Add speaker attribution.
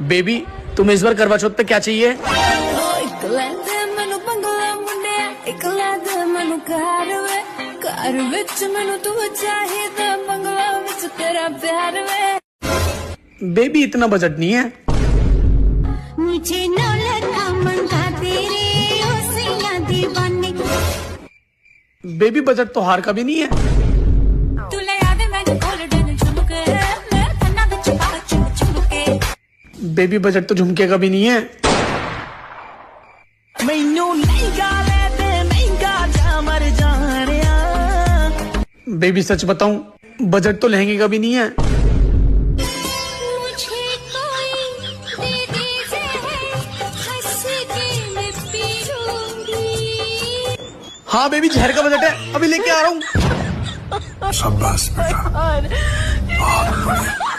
Speaker 1: Baby तुम्हें इस बार करवा चौथ पे क्या चाहिए? बेबी इतना बजट नहीं है।
Speaker 2: मुझे
Speaker 1: बेबी बजट तो हार का भी नहीं है। बेबी बजट तो झुमके का भी नहीं है। बेबी सच बताऊं बजट तो लहंगे का भी नहीं है। हाँ बेबी जहर का बजट है, अभी लेके आ रहा हूँ।
Speaker 3: शाबाश बेटा, बहुत बढ़िया।